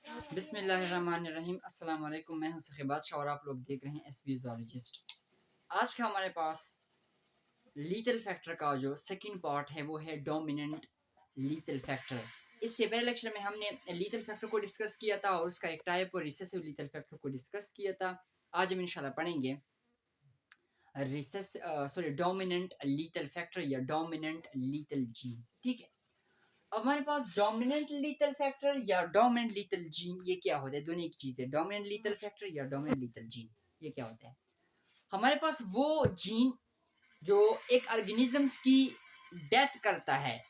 बिस्मिल्लाहिर्रहमानिर्रहीम। अस्सलाम वालेकुम। मैं हूं सखीबाद शाह और आप लोग देख रहे हैं एसबी ज़ूलॉजिस्ट। आज का हमारे पास लीथल फैक्टर का जो सेकंड पार्ट है वो है डोमिनेंट लीथल फैक्टर। इससे पहले लेक्चर में हमने लीथल फैक्टर को डिस्कस किया था और उसका एक टाइप और रिसेसिव लीथल फैक्टर को डिस्कस किया था। आज हम इंशाल्लाह पढ़ेंगे डोमिनेंट लीथल फैक्टर या डोमिनेंट लीथल जीन। ठीक है, अब हमारे पास डोमिनेंट लीथल फैक्टर या डोमिनेंट लीथल जीन ये क्या होता है? दोनों एक चीज है। डोमिनेंट लीथल फैक्टर या डोमिनेंट लीथल जीन ये क्या होता है? हमारे पास वो जीन जो एक ऑर्गेनिजम्स की डेथ करता है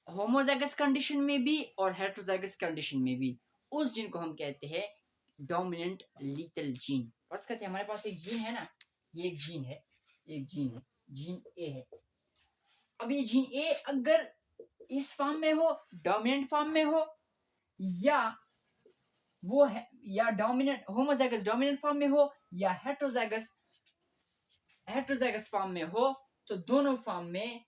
होमोजाइगस कंडीशन में भी और हेटेरोजाइगस कंडीशन में भी, उस जीन को हम कहते हैं डोमिनेंट लीथल जीन। फर्स्ट कहते हैं हमारे पास एक जीन है ना, ये एक जीन है, जीन ए है। अब ये जीन ए अगर इस फॉर्म में हो, डोमिनेंट फॉर्म में हो, या वो है या डोमिनेंट होमोजाइगस डोमिनेंट फॉर्म में हो या हेटेरोजाइगस फॉर्म में हो, तो दोनों फॉर्म में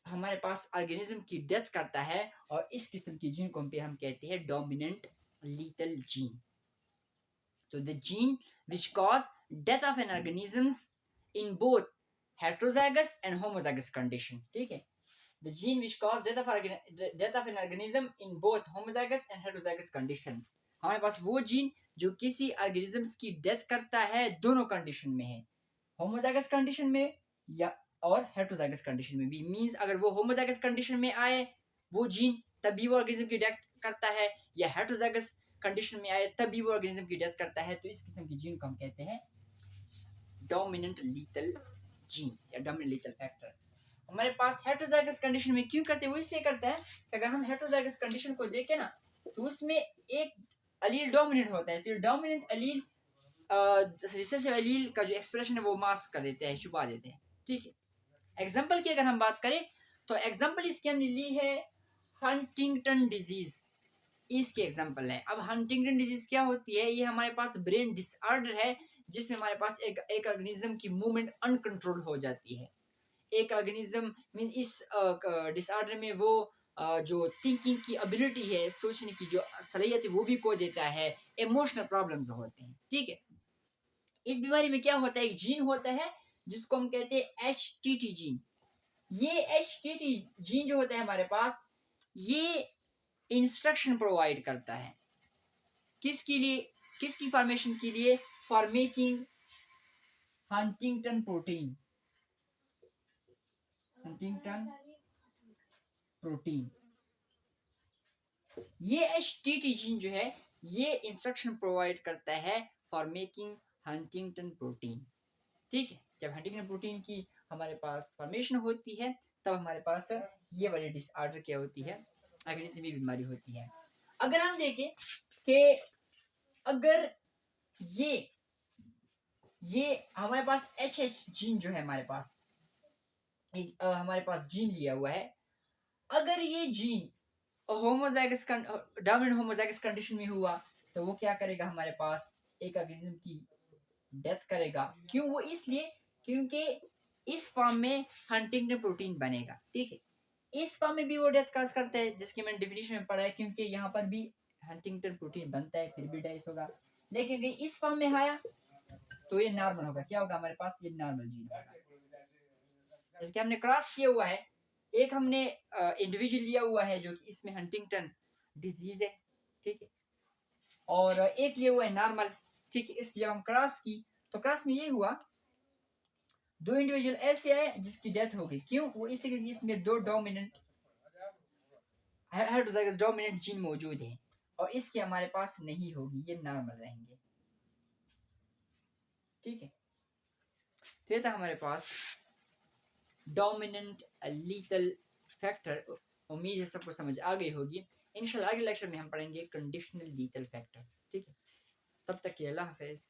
हमारे पास ऑर्गेनिज्म की डेथ करता है और इस किस्म की जीन को हम कहते हैं डोमिनेंट लीथल जीन। तो the gene which cause death of N organisms in both heterozygous and homozygous condition. ठीक है, the gene which cause death of an organism in both homozygous and heterozygous condition। हमारे पास वो gene जो किसी organisms की death करता है दोनों कंडीशन में है, होमोजाइगस कंडीशन में या और हेटेरोजाइगस कंडीशन में भी। मींस अगर वो होमोजाइगस कंडीशन में आए वो जीन तभी वो ऑर्गेनिज्म की डेथ करता है, या हेटेरोजाइगस कंडीशन में आए तभी वो ऑर्गेनिज्म की डेथ करता है। तो इस किस्म की जीन को हम कहते हैं डोमिनेंट लीथल जीन या डोमिनेंट लीथल फैक्टर। हमारे पास हेटेरोजाइगस कंडीशन में क्यों करते हैं? वो इसलिए करता है कि अगर हम हेटेरोजाइगस कंडीशन को देखें ना, तो उसमें एक अलील डोमिनेंट होता है, तो डोमिनेंट अलील रिसेसिव अलील का जो एक्सप्रेशन है वो मास्क कर देते हैं, छुपा देते हैं। ठीक है, एग्जांपल की अगर हम बात करें तो एग्जांपल इसकी हमने ली है हंटिंगटन डिजीज, इसके एग्जांपल है। अब हंटिंगटन डिजीज क्या होती है? ये हमारे पास ब्रेन डिसऑर्डर है जिसमें हमारे पास एक ऑर्गेनिज्म की मूवमेंट अनकंट्रोल हो जाती है। एक ऑर्गेनिज्म मींस इस डिसऑर्डर में वो जो थिंकिंग की एबिलिटी है, सोचने की जो सलाहियत है वो भी खो देता है, इमोशनल प्रॉब्लम्स होते हैं। ठीक है, इस बीमारी में क्या होता है? एक जीन होता है जिसको हम कहते हैं HTT जीन। ये HTT जीन जो होता है हमारे पास, ये इंस्ट्रक्शन प्रोवाइड करता है किसके लिए? किसकी फॉर्मेशन के लिए? For making Huntington protein. Huntington protein, ये HTT जीन जो है ये इंस्ट्रक्शन प्रोवाइड करता है फॉर मेकिंग हंटिंगटन प्रोटीन। ठीक है, जब हंटिंगटन प्रोटीन की हमारे पास फॉर्मेशन होती है तब हमारे पास ये वाली डिसऑर्डर क्या होती है? ऑर्गेनिज्म की बीमारी होती है। अगर हम देखें कि अगर ये हमारे पास HH जीन जो है हमारे पास जीन लिया हुआ है, अगर ये gene homozygous dominant homozygous condition में हुआ तो वो क्या करेगा? हमारे पास एक ऑर्गेनिज्म की डेथ करेगा। क्यों? वो इसलिए क्योंकि इस फॉर्म में हंटिंगटन प्रोटीन बनेगा। ठीक है, इस फॉर्म में भी वो डेथ काज करता है जिसकी मैंने डेफिनेशन में पढ़ा है, क्योंकि यहाँ पर भी हंटिंगटन प्रोटीन बनता है फिर भी डाइस होगा। लेकिन इस फॉर्म में आया तो ये नॉर्मल होगा। क्या होगा हमारे पास? ये नॉर्मल जीन होगा। जैसे हमने क्रॉस किया हुआ है, एक हमने इंडिविजुअल लिया हुआ है जो कि इसमें हंटिंगटन डिजीज है। ठीक है, और एक लिया हुआ है नॉर्मल। ठीक है, इस जब हम क्रॉस की तो क्रॉस में ये हुआ, दो इंडिविजुअल ऐसे आए जिसकी डेथ हो गई। क्यों? वो इसलिए क्योंकि इसमें दो डोमिनेंट हेटेरोजाइगस डोमिनेंट जीन मौजूद है और इसके हमारे पास नहीं होगी, ये नॉर्मल रहेंगे। ठीक है, तो ये था हमारे पास डोमिनेंट लीथल फैक्टर। उम्मीद है सबको समझ आ गई होगी। इंशाल्लाह अगले लेक्चर में हम पढ़ेंगे कंडीशनल लीथल फैक्टर। ठीक है, तब तक के अल्लाह हाफिज।